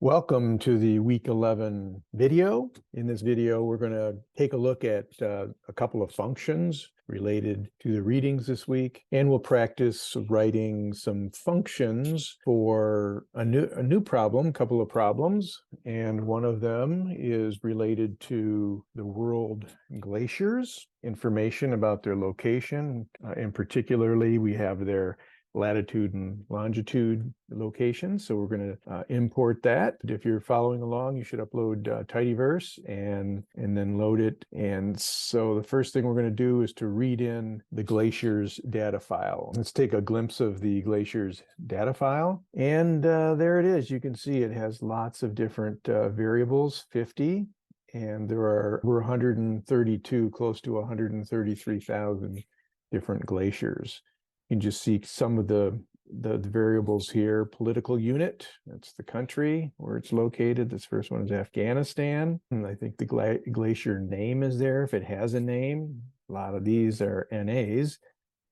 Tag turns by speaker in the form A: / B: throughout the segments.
A: Welcome to the week 11 video. In this video, we're going to take a look at a couple of functions related to the readings this week, and we'll practice writing some functions for a new problem, couple of problems, and one of them is related to the world glaciers, information about their location. In particularly, we have their latitude and longitude locations. So we're going to import that. If you're following along, you should upload tidyverse and then load it. And so the first thing we're going to do is to read in the glaciers data file. Let's take a glimpse of the glaciers data file. And there it is. You can see it has lots of different variables, 50. And there are over 132, close to 133,000 different glaciers. You can just see some of the variables here. Political unit, that's the country where it's located. This first one is Afghanistan. And I think the glacier name is there if it has a name. A lot of these are NAs.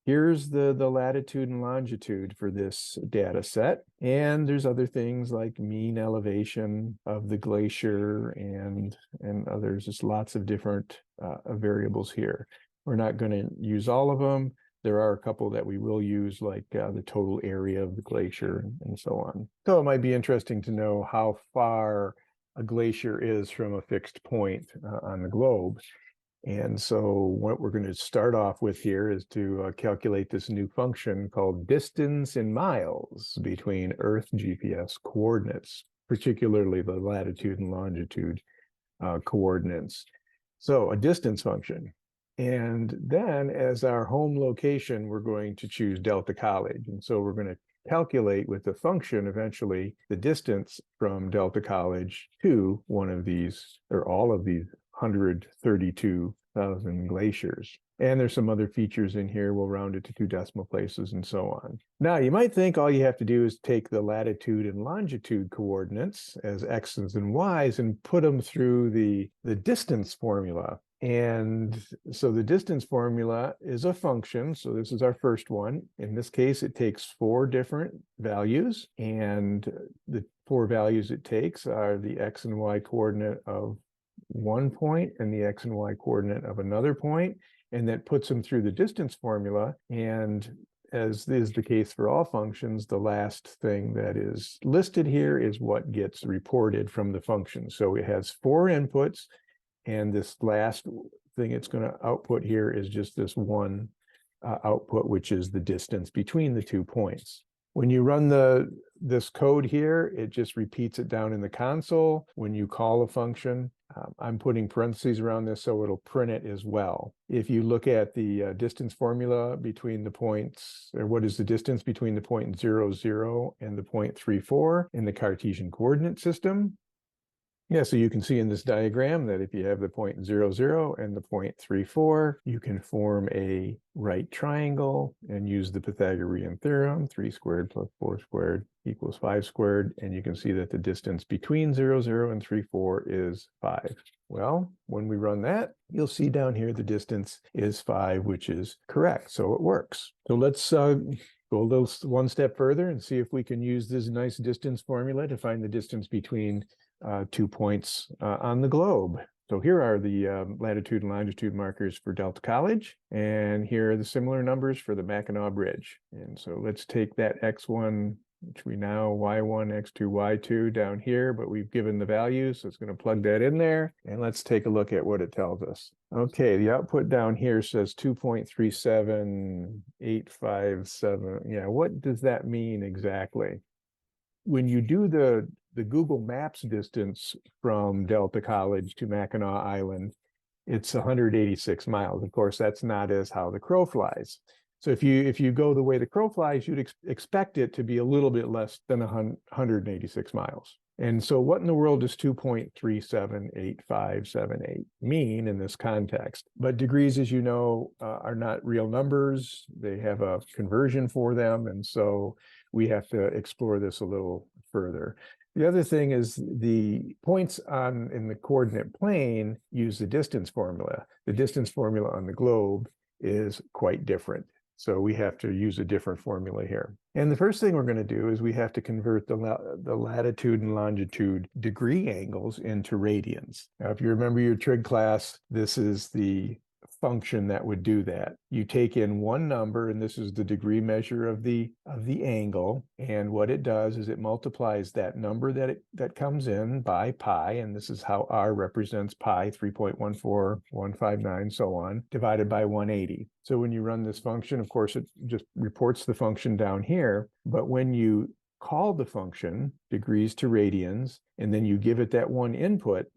A: Here's the latitude and longitude for this data set. And there's other things like mean elevation of the glacier and others. Just lots of different variables here. We're not going to use all of them. There are a couple that we will use, like the total area of the glacier and so on. So it might be interesting to know how far a glacier is from a fixed point on the globe. And so what we're going to start off with here is to calculate this new function called distance in miles between Earth GPS coordinates, particularly the latitude and longitude coordinates. So a distance function. And then as our home location, we're going to choose Delta College. And so we're going to calculate with the function eventually the distance from Delta College to one of these or all of these 132,000 glaciers. And there's some other features in here. We'll round it to 2 decimal places and so on. Now, you might think all you have to do is take the latitude and longitude coordinates as x's and y's and put them through the distance formula. And so the distance formula is a function. So this is our first one. In this case, it takes 4 different values. And the 4 values it takes are the x and y coordinate of one point and the x and y coordinate of another point. And that puts them through the distance formula. And as is the case for all functions, the last thing that is listed here is what gets reported from the function. So it has 4 inputs. And this last thing it's going to output here is just this one output, which is the distance between the 2 points. When you run this code here, it just repeats it down in the console. When you call a function, I'm putting parentheses around this so it'll print it as well. If you look at the distance formula between the points, or what is the distance between the point 0, 0 and the point 3, 4 in the Cartesian coordinate system, yeah, so you can see in this diagram that if you have the point 0, 0 and the point 3, 4, you can form a right triangle and use the Pythagorean theorem, 3 squared plus 4 squared equals 5 squared. And you can see that the distance between 0, 0 and 3, 4 is 5. Well, when we run that, you'll see down here the distance is 5, which is correct. So it works. So let's go a little one step further and see if we can use this nice distance formula to find the distance between 2 points on the globe. So here are the latitude and longitude markers for Delta College, and here are the similar numbers for the Mackinac Bridge. And so let's take that x1, which we now y1, x2, y2 down here, but we've given the values, so it's going to plug that in there. And let's take a look at what it tells us. Okay, the output down here says 2.37857. Yeah, what does that mean exactly? When you do the Google Maps distance from Delta College to Mackinac Island, it's 186 miles. Of course, that's not as how the crow flies. So if you go the way the crow flies, you'd expect it to be a little bit less than 186 miles. And so what in the world does 2.378578 mean in this context? But degrees, as you know, are not real numbers. They have a conversion for them. And so we have to explore this a little further. The other thing is the points in the coordinate plane use the distance formula. The distance formula on the globe is quite different. So we have to use a different formula here. And the first thing we're going to do is we have to convert the latitude and longitude degree angles into radians. Now, if you remember your trig class, this is the function that would do that. You take in one number, and this is the degree measure of the angle, and what it does is it multiplies that number that comes in by pi, and this is how r represents pi, 3.14159, so on, divided by 180. So when you run this function, of course, it just reports the function down here, but when you call the function degrees to radians, and then you give it that one input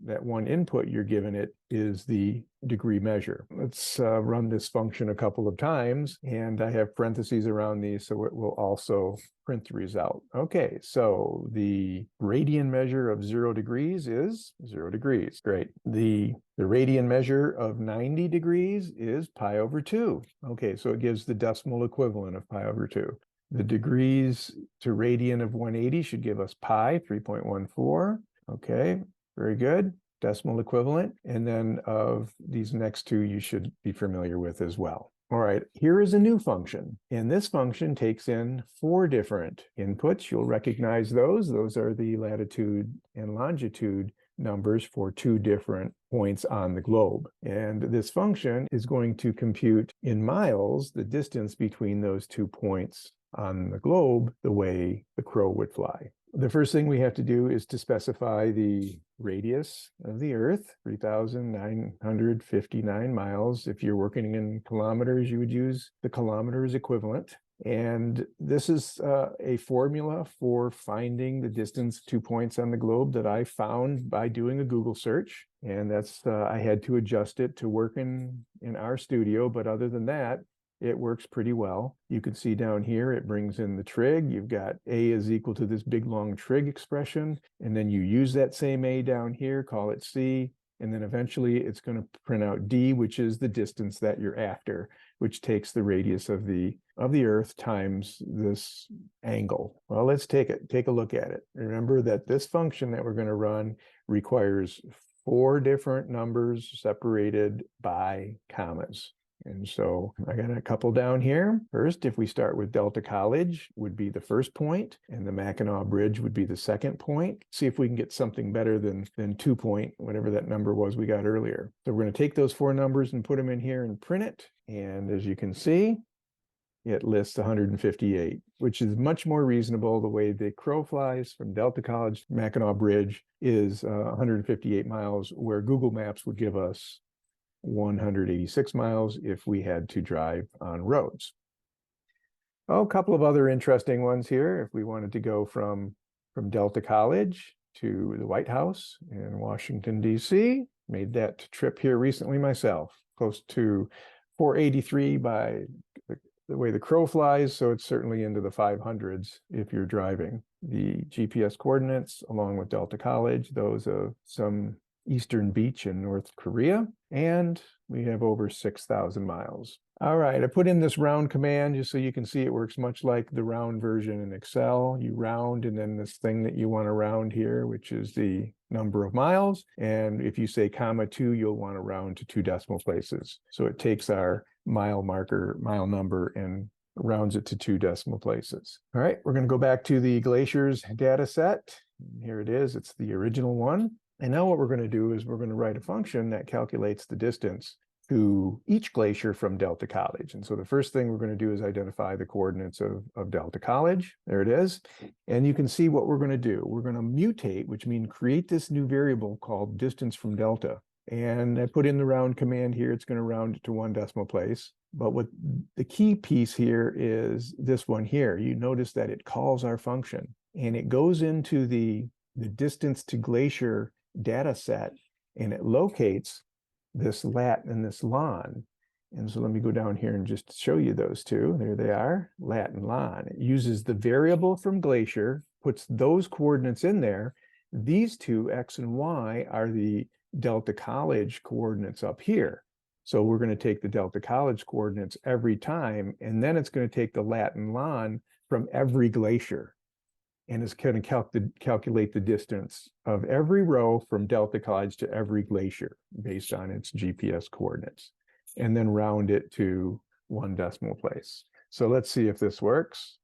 A: you're giving it is the degree measure. Let's run this function a couple of times, and I have parentheses around these, so it will also print the result. Okay, so the radian measure of 0 degrees is 0 degrees. Great. The radian measure of 90 degrees is pi over 2. Okay, so it gives the decimal equivalent of pi over 2. The degrees to radian of 180 should give us pi, 3.14. Okay, very good. Decimal equivalent. And then of these next two, you should be familiar with as well. All right, here is a new function. And this function takes in 4 different inputs. You'll recognize those. Those are the latitude and longitude numbers for 2 different points on the globe. And this function is going to compute in miles the distance between those 2 points on the globe the way the crow would fly. The first thing we have to do is to specify the radius of the Earth, 3,959 miles. If you're working in kilometers, you would use the kilometers equivalent. And this is a formula for finding the distance of 2 points on the globe that I found by doing a Google search. And that's I had to adjust it to work in RStudio, but other than that, it works pretty well. You can see down here, it brings in the trig. You've got A is equal to this big long trig expression, and then you use that same A down here, call it C, and then eventually it's going to print out D, which is the distance that you're after, which takes the radius of the Earth times this angle. Well, let's take a look at it. Remember that this function that we're going to run requires 4 different numbers separated by commas. And so I got a couple down here. First, if we start with Delta College, would be the first point, and the Mackinac Bridge would be the second point. See if we can get something better than 2 point, whatever that number was we got earlier. So we're going to take those 4 numbers and put them in here and print it. And as you can see, it lists 158, which is much more reasonable. The way the crow flies from Delta College to Mackinac Bridge is 158 miles, where Google Maps would give us 186 miles if we had to drive on roads. Oh, a couple of other interesting ones here. If we wanted to go from Delta College to the White House in Washington, D.C., made that trip here recently myself, close to 483 by the way the crow flies, so it's certainly into the 500s if you're driving. The GPS coordinates, along with Delta College, those of some eastern beach in North Korea, and we have over 6,000 miles. All right, I put in this round command just so you can see it works much like the round version in Excel. You round, and then this thing that you want to round here, which is the number of miles. And if you say comma 2, you'll want to round to 2 decimal places. So it takes our mile number, and rounds it to 2 decimal places. All right, we're going to go back to the glaciers data set. Here it is. It's the original one. And now what we're going to do is we're going to write a function that calculates the distance to each glacier from Delta College. And so the first thing we're going to do is identify the coordinates of Delta College. There it is. And you can see what we're going to do. We're going to mutate, which means create this new variable called distance from Delta. And I put in the round command here. It's going to round it to 1 decimal place. But what the key piece here is this one here. You notice that it calls our function, and it goes into the distance to glacier data set, and it locates this lat and this lon. And so let me go down here and just show you those two. There they are, lat and lon. It uses the variable from glacier, puts those coordinates in there. These two, x and y, are the Delta College coordinates up here. So we're going to take the Delta College coordinates every time, and then it's going to take the lat and lon from every glacier. And it's going to calculate the distance of every row from Delta College to every glacier based on its GPS coordinates, and then round it to 1 decimal place. So let's see if this works.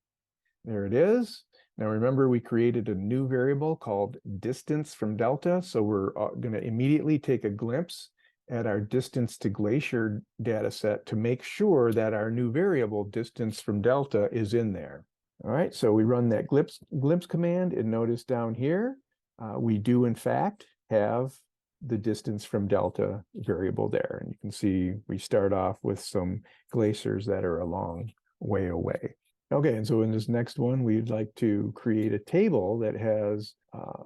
A: There it is. Now remember, we created a new variable called distance from delta. So we're going to immediately take a glimpse at our distance to glacier data set to make sure that our new variable distance from delta is in there. All right, so we run that glimpse command, and notice down here, we do in fact have the distance from delta variable there. And you can see we start off with some glaciers that are a long way away. Okay, and so in this next one, we'd like to create a table that has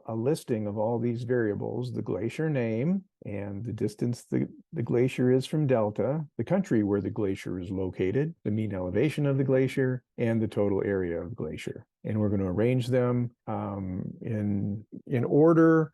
A: a listing of all these variables: the glacier name and the distance the glacier is from delta, the country where the glacier is located, the mean elevation of the glacier, and the total area of the glacier. And we're going to arrange them in order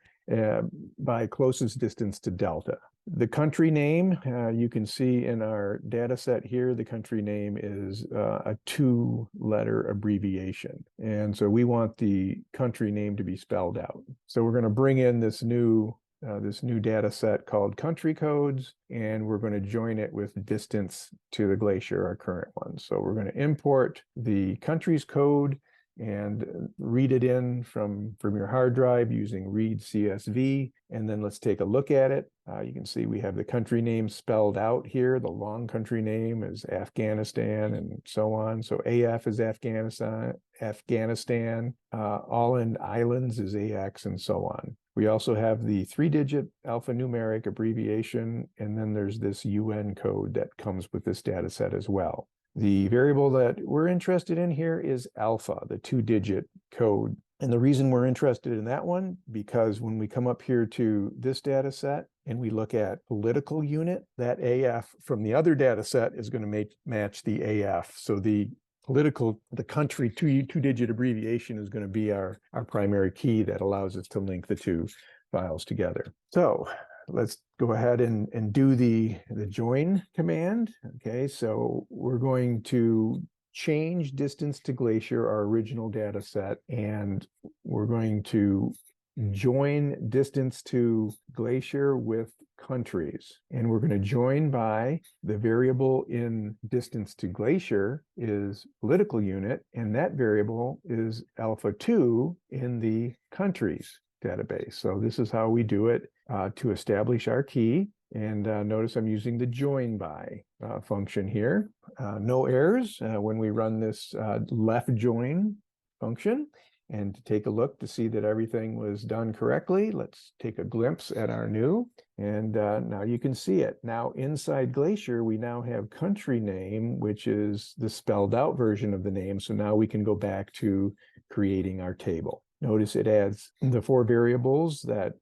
A: by closest distance to delta. The country name, you can see in our data set here, the country name is a 2-letter abbreviation. And so we want the country name to be spelled out. So we're going to bring in this new data set called country codes, and we're going to join it with distance to the glacier, our current one. So we're going to import the country's code and read it in from your hard drive using read CSV. And then let's take a look at it. You can see we have the country name spelled out here. The long country name is Afghanistan, and so on. So AF is Afghanistan, Åland Islands is AX, and so on. We also have the 3-digit alphanumeric abbreviation, and then there's this UN code that comes with this data set as well. The variable that we're interested in here is alpha, the 2-digit code. And the reason we're interested in that one, because when we come up here to this data set and we look at political unit, that AF from the other data set is going to match the AF. So the country 2-digit abbreviation is going to be our primary key that allows us to link the two files together. So let's go ahead and do the join command. Okay, so we're going to change distance to glacier, our original data set, and we're going to join distance to glacier with countries. And we're going to join by the variable in distance to glacier is political unit, and that variable is alpha 2 in the countries database. So this is how we do it to establish our key. And notice I'm using the join by function here. No errors when we run this left join function. And to take a look to see that everything was done correctly, let's take a glimpse at our new. And now you can see it. Now inside Glacier, we now have country name, which is the spelled out version of the name. So now we can go back to creating our table. Notice it adds the 4 variables that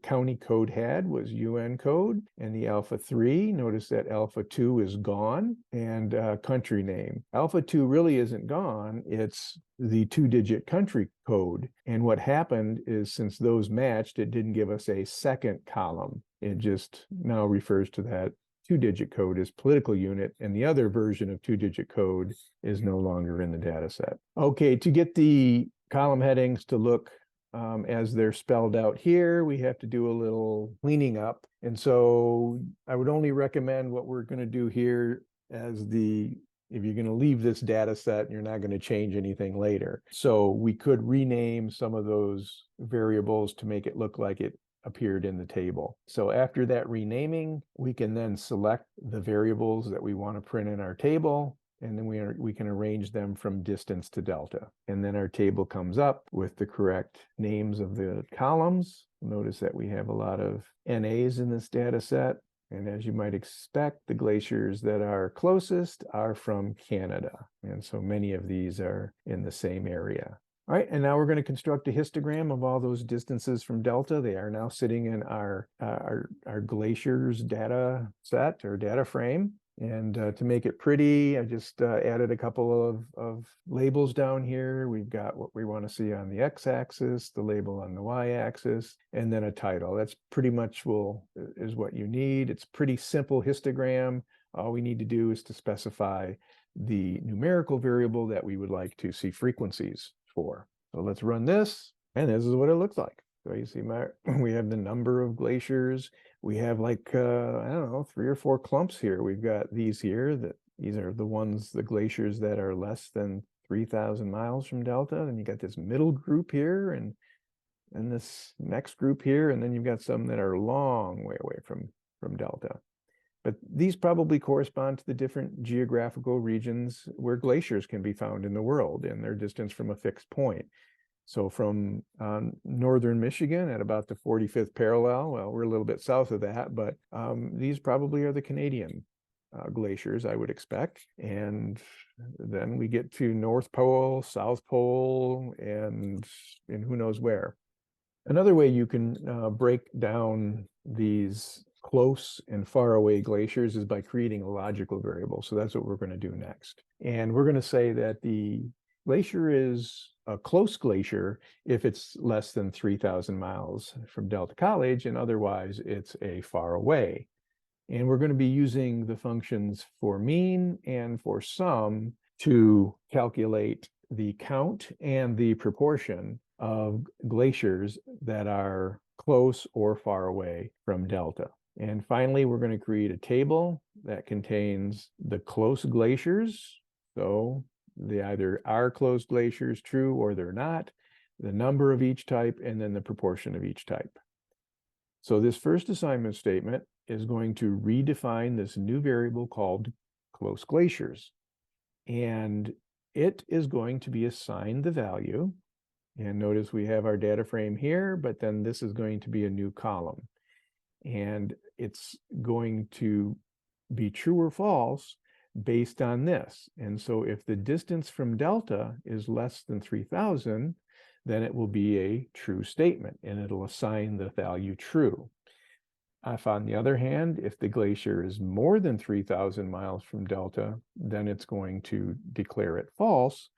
A: county code had was UN code and the alpha 3. Notice that alpha 2 is gone, and country name. Alpha 2 really isn't gone. It's the 2-digit country code. And what happened is, since those matched, it didn't give us a second column. It just now refers to that 2-digit code as political unit, and the other version of 2-digit code is no longer in the data set. Okay, to get the column headings to look as they're spelled out here, we have to do a little cleaning up. And so I would only recommend what we're going to do here as if you're going to leave this data set, you're not going to change anything later. So we could rename some of those variables to make it look like it appeared in the table. So after that renaming, we can then select the variables that we want to print in our table, and then we can arrange them from distance to delta. And then our table comes up with the correct names of the columns. Notice that we have a lot of NAs in this data set. And as you might expect, the glaciers that are closest are from Canada. And so many of these are in the same area. All right, and now we're going to construct a histogram of all those distances from delta. They are now sitting in our glaciers data set or data frame. And to make it pretty, I just added a couple of labels down here. We've got what we want to see on the x-axis, the label on the y-axis, and then a title. That's pretty much is what you need. It's pretty simple histogram. All we need to do is to specify the numerical variable that we would like to see frequencies for. So let's run this, and this is what it looks like. So you see we have the number of glaciers. We have like, I don't know, 3 or 4 clumps here. We've got these here, These are the ones, the glaciers that are less than 3,000 miles from delta. And you got this middle group here and this next group here, and then you've got some that are a long way away from delta. But these probably correspond to the different geographical regions where glaciers can be found in the world and their distance from a fixed point. So from northern Michigan at about the 45th parallel, well, we're a little bit south of that, but these probably are the Canadian glaciers, I would expect. And then we get to North Pole, South Pole, and who knows where. Another way you can break down these close and far away glaciers is by creating a logical variable. So that's what we're going to do next. And we're going to say that the glacier is a close glacier if it's less than 3,000 miles from Delta College, and otherwise it's a far away. And we're going to be using the functions for mean and for sum to calculate the count and the proportion of glaciers that are close or far away from delta. And finally, we're going to create a table that contains the close glaciers. So they either are close glaciers, true, or they're not, the number of each type, and then the proportion of each type. So this first assignment statement is going to redefine this new variable called close glaciers. And it is going to be assigned the value. And notice we have our data frame here, but then this is going to be a new column. And it's going to be true or false based on this. And so if the distance from delta is less than 3,000, then it will be a true statement, and it'll assign the value true. If, on the other hand, if the glacier is more than 3,000 miles from delta, then it's going to declare it false.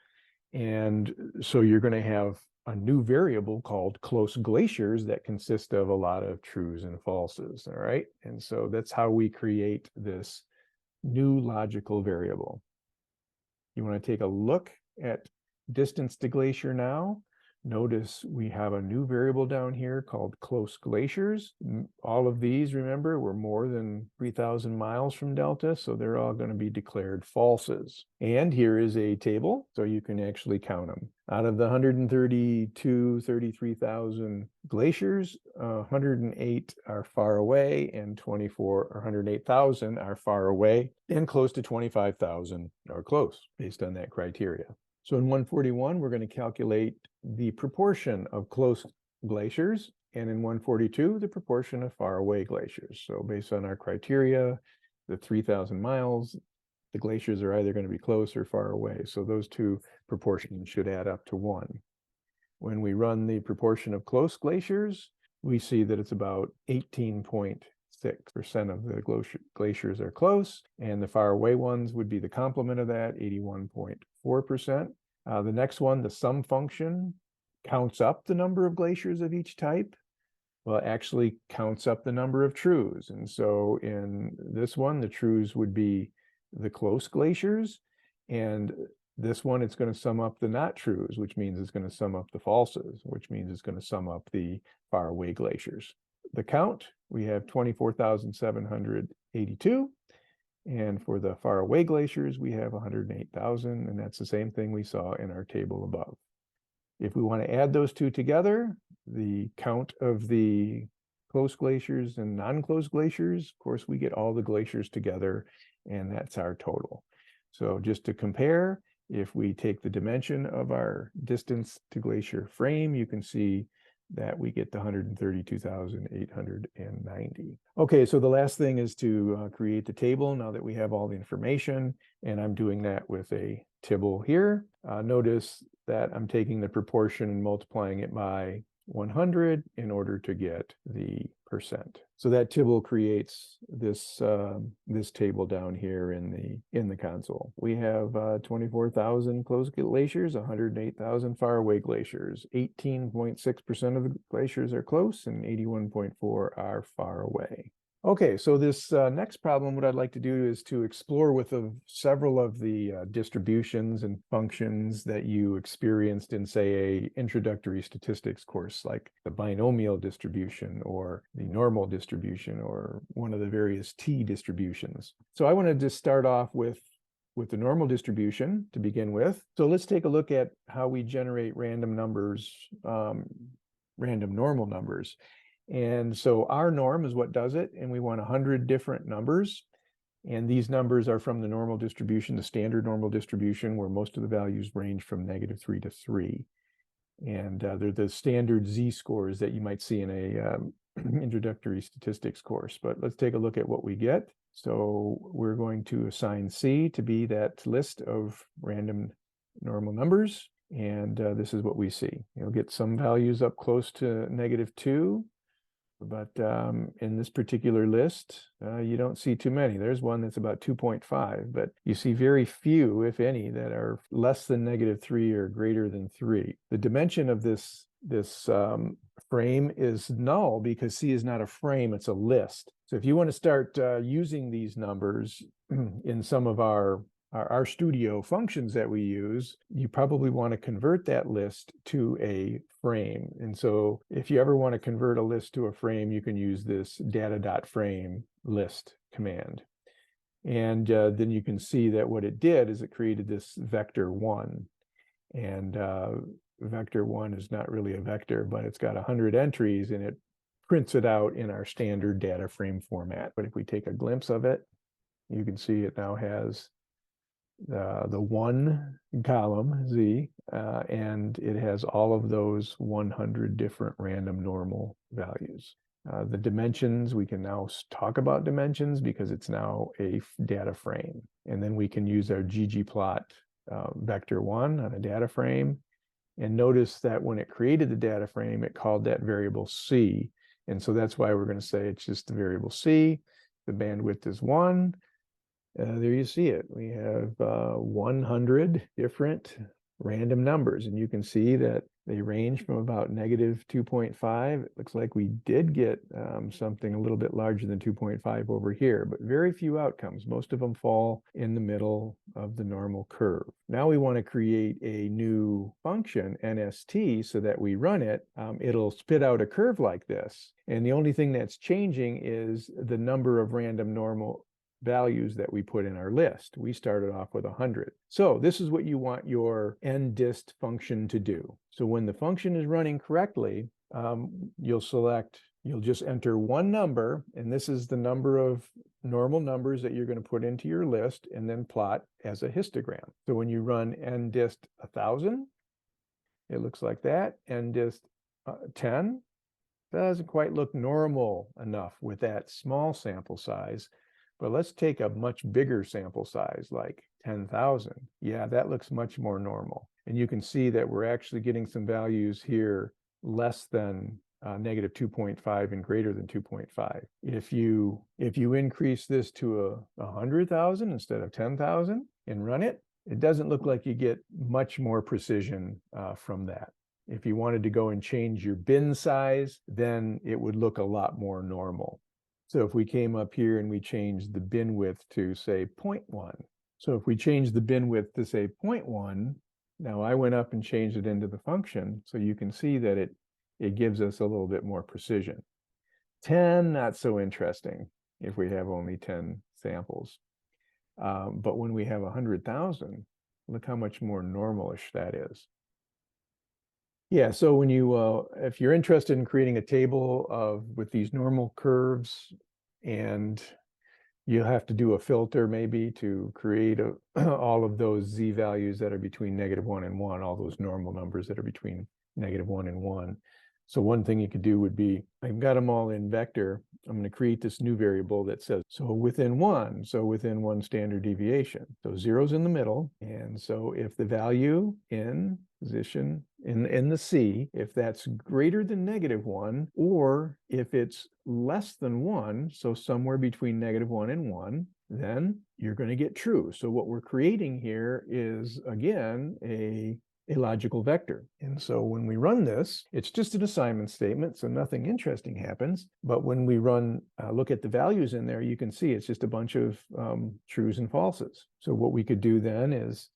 A: And so you're going to have a new variable called close glaciers that consist of a lot of trues and falses, all right? And so that's how we create this new logical variable. You want to take a look at distance to glacier now. Notice we have a new variable down here called close glaciers. All of these, remember, were more than 3,000 miles from delta, so they're all going to be declared falses. And here is a table, so you can actually count them. Out of the 33,000 glaciers, 108 are far away, and 108,000 are far away, and close to 25,000 are close, based on that criteria. So in 141, we're going to calculate the proportion of close glaciers, and in 142, the proportion of far away glaciers. So based on our criteria, the 3,000 miles, the glaciers are either going to be close or far away. So those two proportions should add up to 1. When we run the proportion of close glaciers, we see that it's about 18.6% of the glaciers are close, and the far away ones would be the complement of that, 81.4%. The next one, the sum function, counts up the number of glaciers of each type. Well, it actually counts up the number of trues. And so in this one, the trues would be the close glaciers. And this one, it's going to sum up the not trues, which means it's going to sum up the falses, which means it's going to sum up the far away glaciers. The count, we have 24,782. And for the far away glaciers, we have 108,000, and that's the same thing we saw in our table above. If we want to add those two together, the count of the close glaciers and non-close glaciers, of course, we get all the glaciers together, and that's our total. So just to compare, if we take the dimension of our distance to glacier frame, you can see that we get the 132,890. Okay, so the last thing is to create the table now that we have all the information, and I'm doing that with a tibble here. Notice that I'm taking the proportion and multiplying it by 100 in order to get the percent. So that tibble creates this this table down here in the console. We have 24,000 close glaciers, 108,000 far away glaciers. 18.6% of the glaciers are close, and 81.4 are far away. Okay, so this next problem, what I'd like to do is to explore with several of the distributions and functions that you experienced in, say, a introductory statistics course, like the binomial distribution or the normal distribution or one of the various t distributions. So I want to just start off with with the normal distribution to begin with. So let's take a look at how we generate random numbers, random normal numbers. And so our norm is what does it, and we want 100 different numbers. And these numbers are from the normal distribution, the standard normal distribution, where most of the values range from -3 to 3. And they're the standard z-scores that you might see in a introductory statistics course. But let's take a look at what we get. So we're going to assign C to be that list of random normal numbers. And this is what we see. You'll get some values up close to -2. But in this particular list, you don't see too many. There's one that's about 2.5, but you see very few, if any, that are less than -3 or greater than 3. The dimension of this frame is null because C is not a frame, it's a list. So if you want to start using these numbers in some of our RStudio functions that we use, you probably want to convert that list to a frame. And so if you ever want to convert a list to a frame, you can use this data.frame list command. And then you can see that what it did is it created this vector 1. And vector 1 is not really a vector, but it's got 100 entries and it prints it out in our standard data frame format. But if we take a glimpse of it, you can see it now has the 1 column Z, and it has all of those 100 different random normal values. The dimensions, we can now talk about dimensions because it's now a data frame. And then we can use our ggplot vector 1 on a data frame. And notice that when it created the data frame, it called that variable C. And so that's why we're going to say it's just the variable C. The bandwidth is 1. There you see it. We have 100 different random numbers, and you can see that they range from about -2.5. It looks like we did get something a little bit larger than 2.5 over here, but very few outcomes. Most of them fall in the middle of the normal curve. Now we want to create a new function, NST, so that we run it. It'll spit out a curve like this, and the only thing that's changing is the number of random normal values that we put in our list. We started off with 100. So this is what you want your ndist function to do. So when the function is running correctly, you'll just enter one number, and this is the number of normal numbers that you're going to put into your list and then plot as a histogram. So when you run ndist 1000, it looks like that. Ndist 10 doesn't quite look normal enough with that small sample size. But let's take a much bigger sample size, like 10,000. Yeah, that looks much more normal. And you can see that we're actually getting some values here less than -2.5 and greater than 2.5. If you increase this to 100,000 instead of 10,000 and run it, it doesn't look like you get much more precision from that. If you wanted to go and change your bin size, then it would look a lot more normal. So if we came up here and we changed the bin width to, say, 0.1. So if we change the bin width to, say, 0.1, now I went up and changed it into the function, so you can see that it gives us a little bit more precision. 10, not so interesting if we have only 10 samples. But when we have 100,000, look how much more normalish that is. Yeah, so when you, if you're interested in creating a table with these normal curves, and you have to do a filter maybe to create all of those z values that are between -1 and 1, all those normal numbers that are between -1 and 1. So one thing you could do would be, I've got them all in vector. I'm going to create this new variable that says, so within one standard deviation. So 0's in the middle. And so if the value in position in the C, if that's greater than -1, or if it's less than 1, so somewhere between -1 and 1, then you're going to get true. So what we're creating here is, again, a logical vector. And so when we run this, it's just an assignment statement, so nothing interesting happens. But when we run, look at the values in there, you can see it's just a bunch of trues and falses. So what we could do then is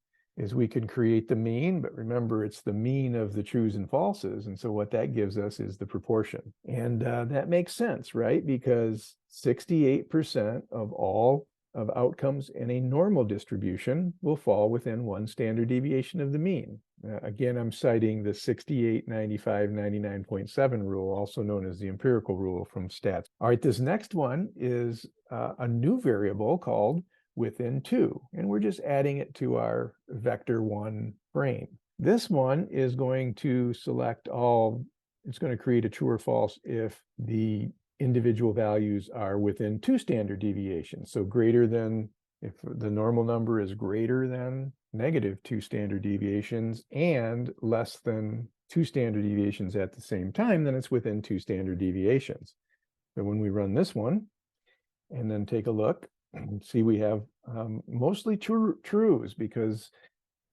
A: we can create the mean, but remember, it's the mean of the trues and falses. And so what that gives us is the proportion. And that makes sense, right? Because 68% of all of outcomes in a normal distribution will fall within 1 standard deviation of the mean. Again, I'm citing the 68, 95, 99.7 rule, also known as the empirical rule from stats. All right, this next one is a new variable called within 2, and we're just adding it to our vector 1 frame. This one is going to select all, it's going to create a true or false if the individual values are within 2 standard deviations. So greater than, if the normal number is greater than -2 standard deviations and less than 2 standard deviations at the same time, then it's within 2 standard deviations. So when we run this one and then take a look, see we have mostly trues because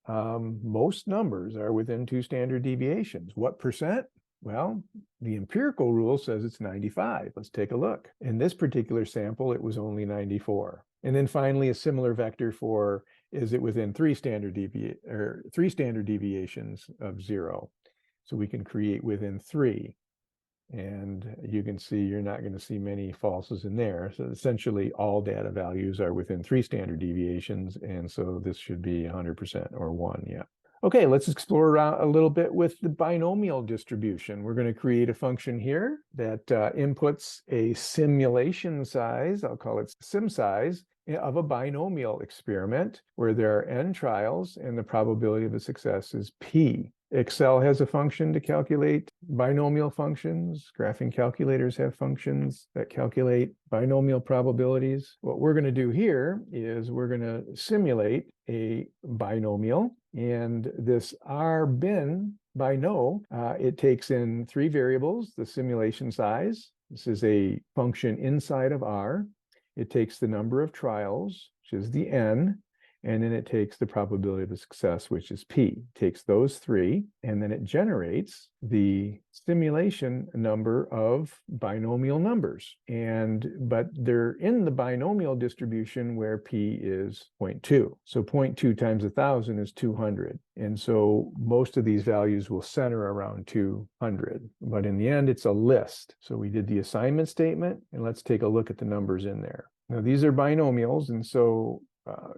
A: most numbers are within 2 standard deviations. What percent? Well, the empirical rule says it's 95. Let's take a look. In this particular sample, it was only 94. And then finally, a similar vector for, is it within 3 standard deviations of 0? So we can create within 3. And you can see you're not going to see many falses in there. So essentially, all data values are within 3 standard deviations. And so this should be 100% or 1, yeah. Okay, let's explore around a little bit with the binomial distribution. We're going to create a function here that inputs a simulation size, I'll call it sim size, of a binomial experiment where there are n trials and the probability of a success is p. Excel has a function to calculate binomial functions. Graphing calculators have functions that calculate binomial probabilities. What we're going to do here is we're going to simulate a binomial, and this rbin bino, it takes in 3 variables, the simulation size. This is a function inside of R. It takes the number of trials, which is the n, and then it takes the probability of success, which is p. It takes those 3, and then it generates the simulation number of binomial numbers. But they're in the binomial distribution where p is 0.2. So 0.2 times 1,000 is 200. And so most of these values will center around 200. But in the end, it's a list. So we did the assignment statement, and let's take a look at the numbers in there. Now, these are binomials, and so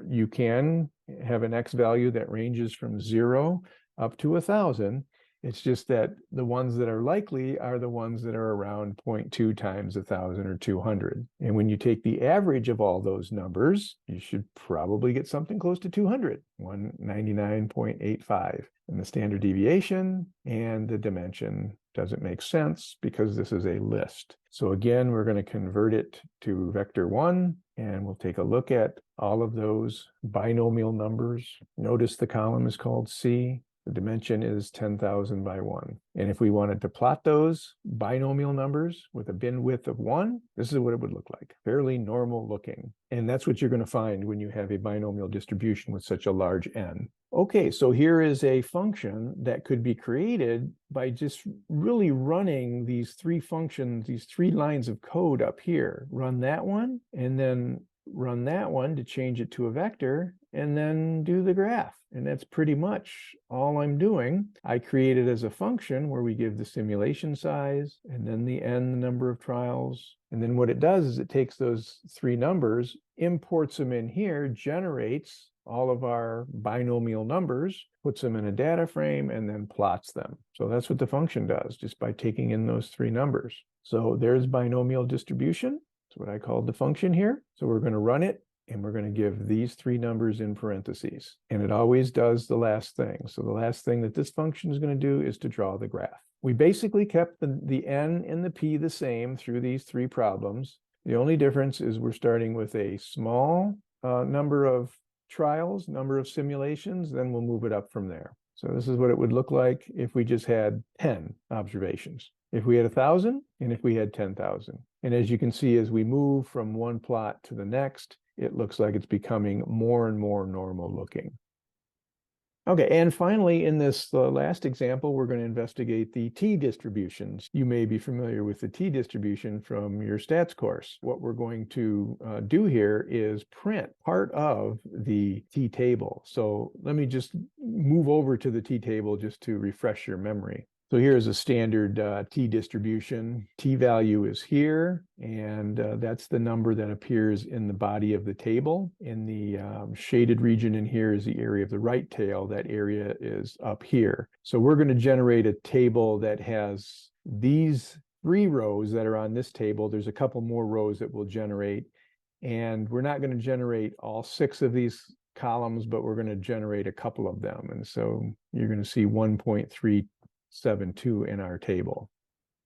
A: you can have an x value that ranges from 0 up to 1,000. It's just that the ones that are likely are the ones that are around 0.2 times 1,000 or 200. And when you take the average of all those numbers, you should probably get something close to 200, 199.85. And the standard deviation and the dimension doesn't make sense because this is a list. So again, we're going to convert it to vector 1, and we'll take a look at all of those binomial numbers. Notice the column is called C. The dimension is 10,000 by 1. And if we wanted to plot those binomial numbers with a bin width of 1, this is what it would look like. Fairly normal looking. And that's what you're going to find when you have a binomial distribution with such a large n. Okay, so here is a function that could be created by just really running these 3 functions, these 3 lines of code up here. Run that one, and then run that one to change it to a vector, and then do the graph. And that's pretty much all I'm doing. I create it as a function where we give the simulation size, and then the n, the number of trials. And then what it does is it takes those 3 numbers, imports them in here, generates all of our binomial numbers, puts them in a data frame, and then plots them. So that's what the function does, just by taking in those 3 numbers. So there's binomial distribution. That's what I called the function here. So we're going to run it, and we're going to give these 3 numbers in parentheses. And it always does the last thing. So the last thing that this function is going to do is to draw the graph. We basically kept the n and the p the same through these 3 problems. The only difference is we're starting with a small number of trials, number of simulations, then we'll move it up from there. So this is what it would look like if we just had 10 observations, if we had 1,000, and if we had 10,000. And as you can see, as we move from one plot to the next, it looks like it's becoming more and more normal looking. Okay, and finally, in this last example, we're going to investigate the t-distributions. You may be familiar with the t-distribution from your stats course. What we're going to do here is print part of the t-table. So let me just move over to the t-table just to refresh your memory. So here's a standard t distribution. T value is here, and that's the number that appears in the body of the table. In the shaded region in here is the area of the right tail. That area is up here. So we're going to generate a table that has these 3 rows that are on this table. There's a couple more rows that we'll generate, and we're not going to generate all 6 of these columns, but we're going to generate a couple of them. And so you're going to see 1.372 in our table.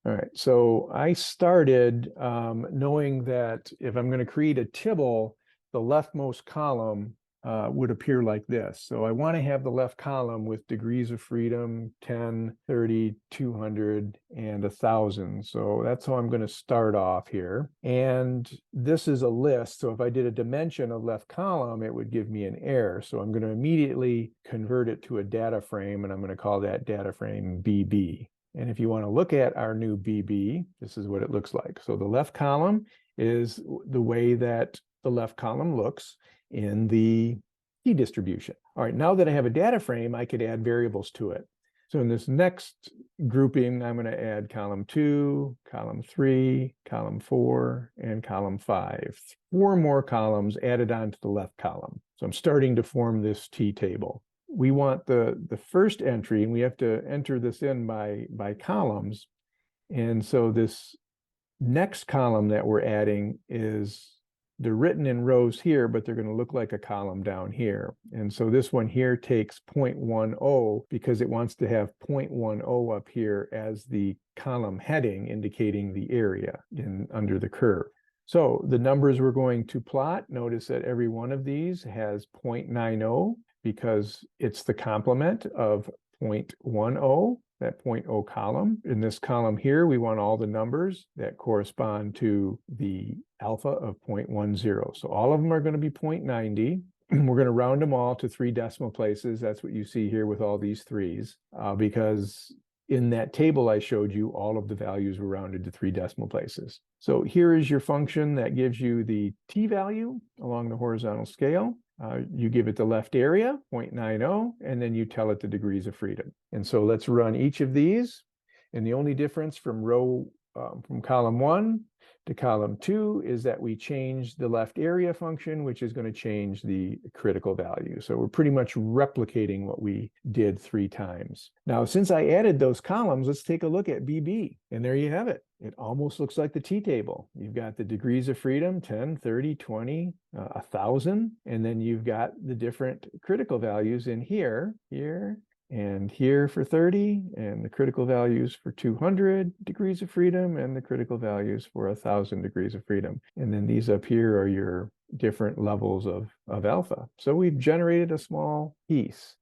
A: All right, so I started knowing that if I'm going to create a tibble, the leftmost column would appear like this. So I want to have the left column with degrees of freedom, 10, 30, 200, and 1,000. So that's how I'm going to start off here. And this is a list. So if I did a dimension of left column, it would give me an error. So I'm going to immediately convert it to a data frame, and I'm going to call that data frame BB. And if you want to look at our new BB, this is what it looks like. So the left column is the way that the left column looks in the t distribution. All right, now that I have a data frame, I could add variables to it. So in this next grouping, I'm going to add column 2, column 3, column 4, and column 5. 4 more columns added on to the left column. So I'm starting to form this t table. We want the first entry, and we have to enter this in by columns. And so this next column that we're adding they're written in rows here, but they're going to look like a column down here. And so this one here takes 0.10 because it wants to have 0.10 up here as the column heading, indicating the area under the curve. So the numbers we're going to plot, notice that every one of these has 0.90 because it's the complement of 0.10, that 0.0 column. In this column here, we want all the numbers that correspond to the alpha of 0.10. So all of them are going to be 0.90. We're going to round them all to 3 decimal places. That's what you see here with all these 3s, because in that table I showed you, all of the values were rounded to 3 decimal places. So here is your function that gives you the t value along the horizontal scale. You give it the left area, 0.90, and then you tell it the degrees of freedom. And so let's run each of these. And the only difference from column 1 to column 2 is that we change the left area function, which is going to change the critical value. So we're pretty much replicating what we did 3 times. Now, since I added those columns, let's take a look at BB. And there you have it. It almost looks like the t-table. You've got the degrees of freedom, 10, 30, 20, 1,000. And then you've got the different critical values in here, and here for 30, and the critical values for 200 degrees of freedom, and the critical values for 1,000 degrees of freedom. And then these up here are your different levels of alpha. So we've generated a small piece.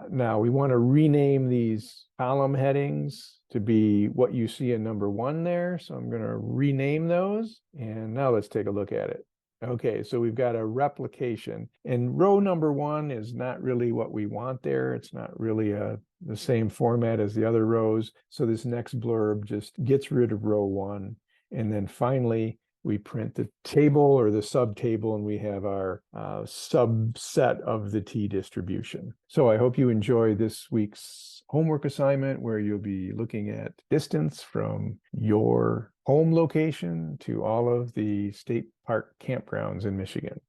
A: Now we want to rename these column headings to be what you see in number 1 there. So I'm going to rename those. And now let's take a look at it. Okay, so we've got a replication, and row number 1 is not really what we want there. It's not really the same format as the other rows. So this next blurb just gets rid of row 1. And then finally, we print the table or the subtable, and we have our subset of the t distribution. So I hope you enjoy this week's homework assignment, where you'll be looking at distance from your home location to all of the state park campgrounds in Michigan.